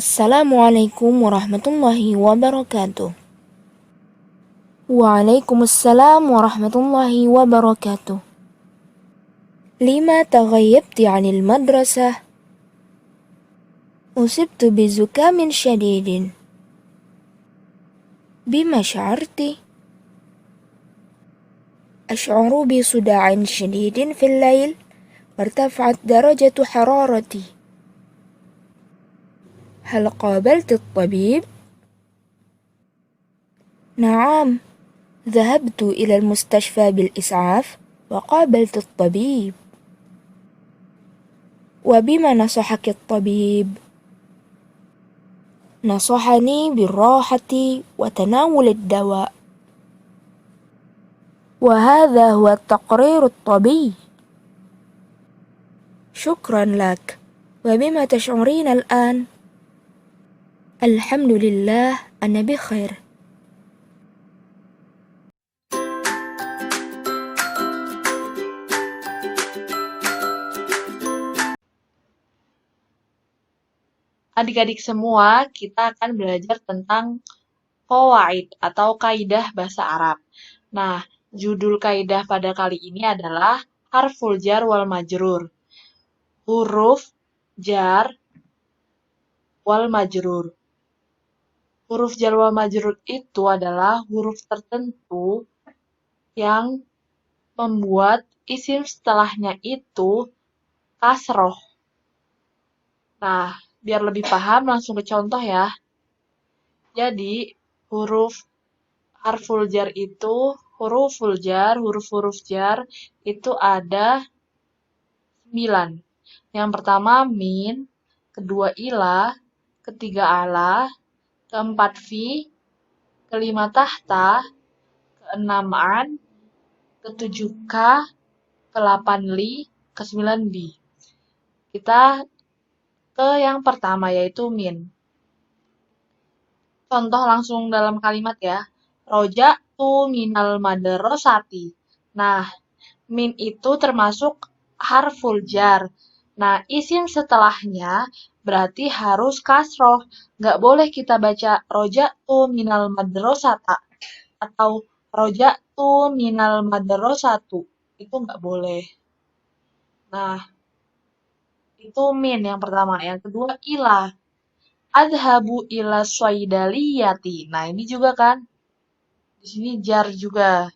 Assalamualaikum warahmatullahi wabarakatuh. Waalaikumsalam warahmatullahi wabarakatuh. لما تغيبت عن المدرسة؟ أصبت بزكام شديد. بما شعرت؟ أشعر بصداع شديد في الليل وارتفعت درجة حرارتي. هل قابلت الطبيب؟ نعم، ذهبت إلى المستشفى بالإسعاف وقابلت الطبيب. وبما نصحك الطبيب؟ نصحني بالراحة وتناول الدواء. وهذا هو التقرير الطبي. شكرا لك. وبما تشعرين الآن؟ الحمد لله أنا بخير. Adik-adik semua, kita akan belajar tentang qawaid atau kaidah bahasa Arab. Nah, judul kaidah pada kali ini adalah harful jar wal majrur. Huruf jar wal majrur. Huruf jar wal majrur itu adalah huruf tertentu yang membuat isim setelahnya itu kasroh. Nah, biar lebih paham langsung ke contoh ya. Jadi, huruf harful jar itu, huruf-huruf jar itu ada 9. Yang pertama min, kedua ilah, ketiga ala, keempat fi, kelima tahta, keenam an, ketujuh ka, ke-8 li, ke-9 bi. Kita ke yang pertama yaitu min. Contoh langsung dalam kalimat ya. Roja'tu minal madrasati. Nah, min itu termasuk harful jar. Nah, isim setelahnya berarti harus kasroh. Nggak boleh kita baca roja'tu minal madrasata atau roja'tu minal madrasatu. Itu nggak boleh. Nah, itu min yang pertama. Yang kedua ilah. Adhabu ila swaidaliyati. Nah, ini juga kan. Di sini jar juga.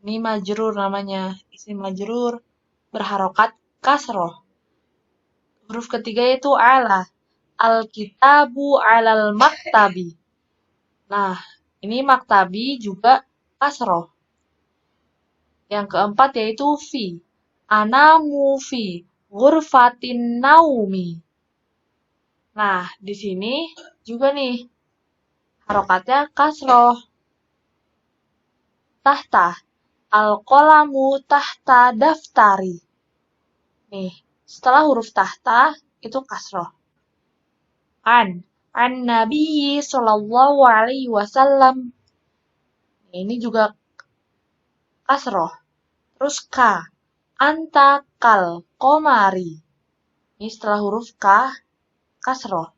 Ini majrur namanya. Isim majrur berharokat kasroh. Huruf ketiga yaitu ala. Al-kitabu alal maktabi. Nah, ini maktabi juga kasroh. Yang keempat yaitu fi. Anamu fi ghurfatin naumi. Nah, di sini juga nih harokatnya kasroh. Tahta. Al-qalamu tahta daftari. Nih, setelah huruf tahta itu kasroh. An Nabi sallallahu alaihi wasallam. Ini juga kasroh. Terus ka. Anta kal komari. Ini setelah huruf ka kasroh.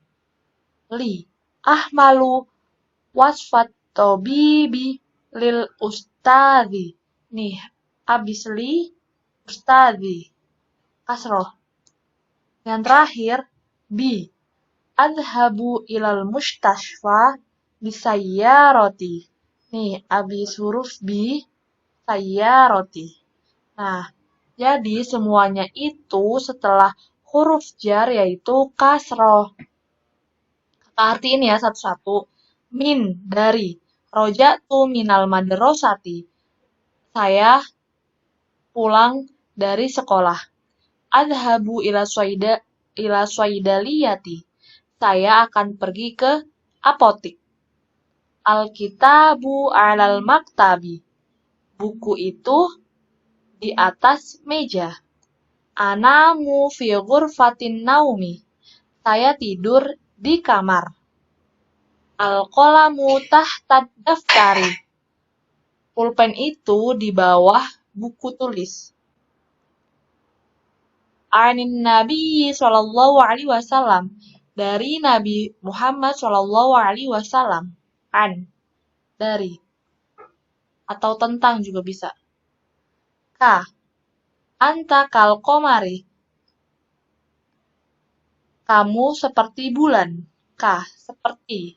Li. Ahmalu wasfat tobibi lil ustadhi. Nih, abis li ustadhi. Kasroh. Yang terakhir, bi. Adhabu ilal mustashfa bisayyaroti. Nih, abis huruf bi, sayyaroti. Nah, jadi semuanya itu setelah huruf jar yaitu kasroh. Kita artiin ya satu-satu. Min, dari. Roja'tu minal madrasati. Saya pulang dari sekolah. Adhabu ila swaidaliyati. Saya akan pergi ke apotik. Al-kitabu alal maktabi. Buku itu di atas meja. Anamu fi ghurfatin naumi. Saya tidur di kamar. Al-qalamu tahta daftari. Pulpen itu di bawah buku tulis. Anin Nabi sallallahu alaihi wasallam. dari Nabi Muhammad SAW. An, dari. Atau tentang juga bisa. Ka, anta kal komari. Kamu seperti bulan. Ka, seperti.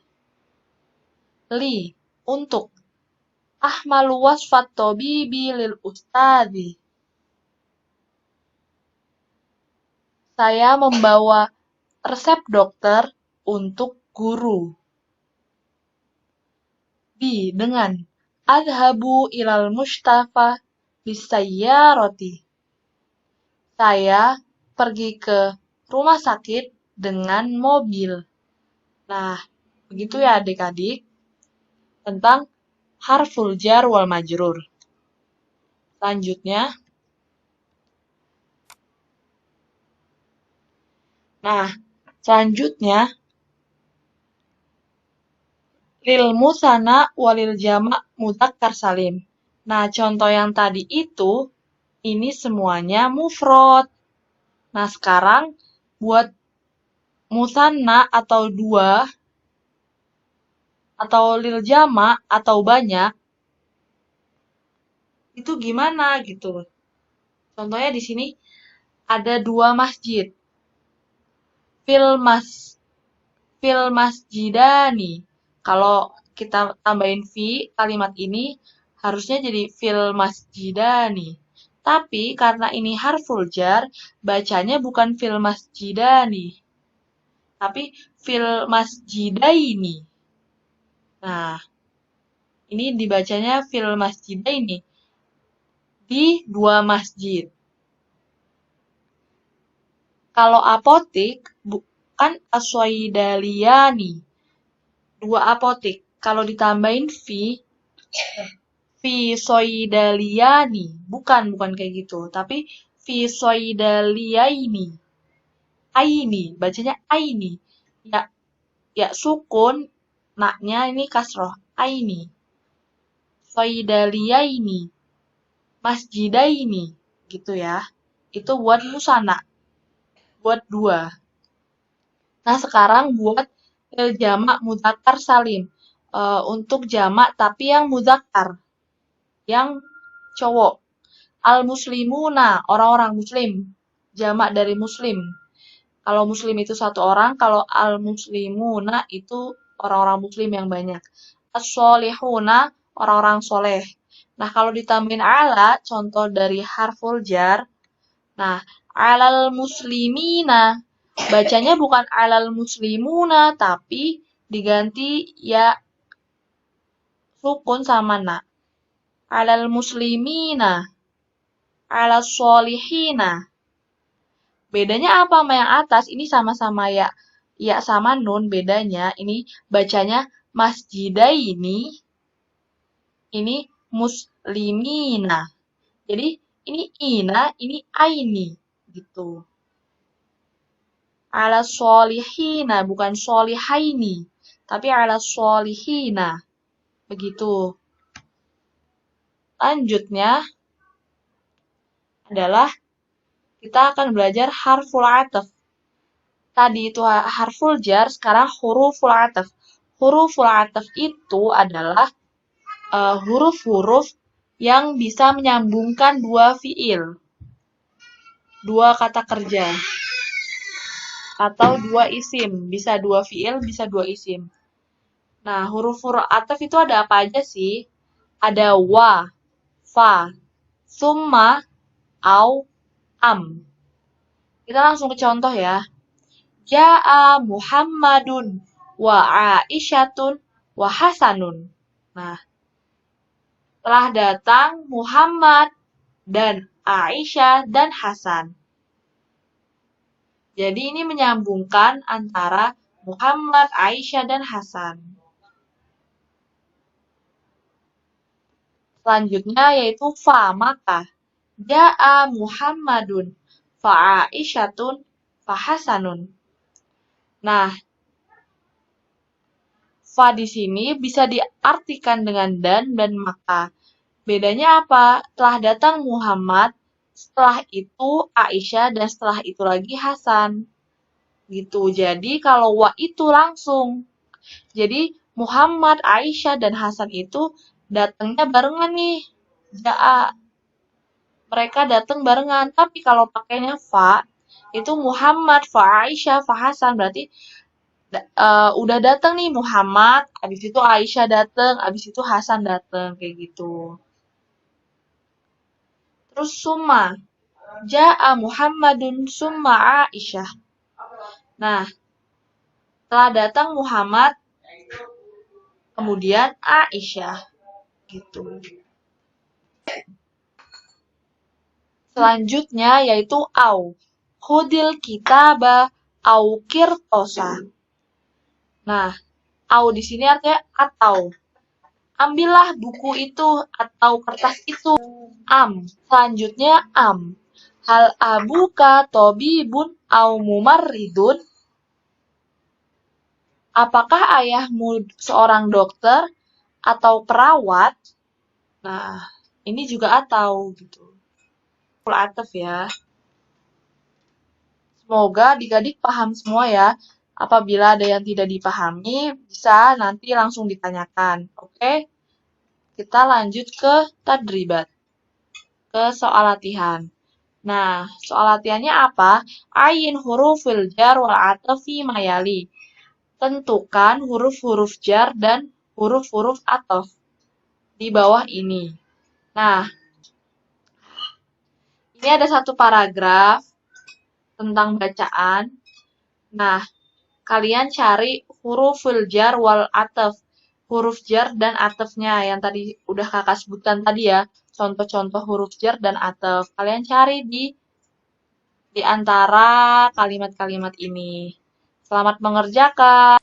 Li, untuk. Ahmalu wasfat tobibi lil ustadi. Saya membawa resep dokter untuk guru. Bi, dengan. Adhabu ilal mustafa bisayyarati. Saya pergi ke rumah sakit dengan mobil. Nah, begitu ya adik-adik tentang harful jar wal majrur. Selanjutnya, lil musana walil jama' mudzakkar salim. Nah, contoh yang tadi itu, ini semuanya mufrad. Nah, sekarang buat musanna atau dua, atau lil jama' atau banyak, itu gimana gitu. Contohnya di sini ada 2 masjid. Fil masjidani. Kalau kita tambahin fi, kalimat ini harusnya jadi fil masjidani. Tapi karena ini harful jar, bacanya bukan fil masjidani, tapi fil masjidaini. Nah, ini dibacanya fil masjidaini, di 2 masjid. Kalau apotik, bukan aswaidaliyani, 2 apotik. Kalau ditambahin fi soidaliyani. Bukan kayak gitu. Tapi fi soidaliyaini. Aini, bacanya aini. Ya sukun, naknya ini kasroh. Aini. Soidaliyaini. Masjidaini. Gitu ya. Itu buat musana. Buat 2. Nah, sekarang buat jamak mudzakkar salim. Untuk jamak tapi yang mudzakkar. Yang cowok. Al-muslimuna, orang-orang muslim. Jamak dari muslim. Kalau muslim itu 1 orang, kalau al-muslimuna itu orang-orang muslim yang banyak. As-sholihuna, orang-orang soleh. Nah, kalau ditambahin ala, contoh dari harful jar. Nah, alal muslimina. Bacanya bukan alal muslimuna, tapi diganti ya sukun sama na. Alal muslimina. Alal sholihina. Bedanya apa sama yang atas? Ini sama-sama ya. Ya sama nun, bedanya ini bacanya masjidaini. Ini muslimina. Jadi ini ina, ini aini gitu. Ala sholihina, bukan sholihaini, tapi ala sholihina. Begitu. Lanjutnya adalah kita akan belajar harful ataf. Tadi itu harful jar, sekarang huruful ataf. Huruful ataf itu adalah huruf-huruf yang bisa menyambungkan 2 fiil. 2 kata kerja. Atau 2 isim. Bisa 2 fiil, bisa 2 isim. Nah, huruf-huruf ataf itu ada apa aja sih? Ada wa, fa, summa, au, am. Kita langsung ke contoh ya. Ja'a Muhammadun wa Aisyatun wa Hasanun. Nah, telah datang Muhammad dan Aisyah dan Hasan. Jadi ini menyambungkan antara Muhammad, Aisyah, dan Hasan. Selanjutnya yaitu fa, maka. Ja'a Muhammadun fa Aisyatun fa Hasanun. Nah, fa di sini bisa diartikan dengan dan maka. Bedanya apa? Telah datang Muhammad, setelah itu Aisyah, dan setelah itu lagi Hasan. gitu. Jadi kalau wa itu langsung. Jadi Muhammad, Aisyah, dan Hasan itu datangnya barengan nih. Ja'a. Mereka datang barengan. Tapi kalau pakainya fa, itu Muhammad, fa Aisyah, fa Hasan. Berarti udah datang nih Muhammad, abis itu Aisyah datang, abis itu Hasan datang, kayak gitu. Terus summa. Ja'a Muhammadun summa Aisyah. Nah, setelah datang Muhammad, kemudian Aisyah. Gitu. Selanjutnya yaitu au. Khudil kitaba au kirtosa. Nah, au di sini artinya atau. Ambillah buku itu atau kertas itu. Am. Selanjutnya am. Hal abuka tobibun au mumarridun? Apakah ayahmu seorang dokter atau perawat? Nah, ini juga atau gitu. Full ataf ya. Semoga adik-adik paham semua ya. Apabila ada yang tidak dipahami, bisa nanti langsung ditanyakan. Oke? Kita lanjut ke tadribat. Ke soal latihan. Nah, soal latihannya apa? Ayin hurufil jar wal atafi mayali. Tentukan huruf-huruf jar dan huruf-huruf ataf di bawah ini. Nah, ini ada satu paragraf tentang bacaan. Nah, kalian cari hurufil jar wal ataf. Huruf jar dan atafnya yang tadi udah kakak sebutkan tadi ya. Contoh-contoh huruf jar dan ataf. Kalian cari di antara kalimat-kalimat ini. Selamat mengerjakan.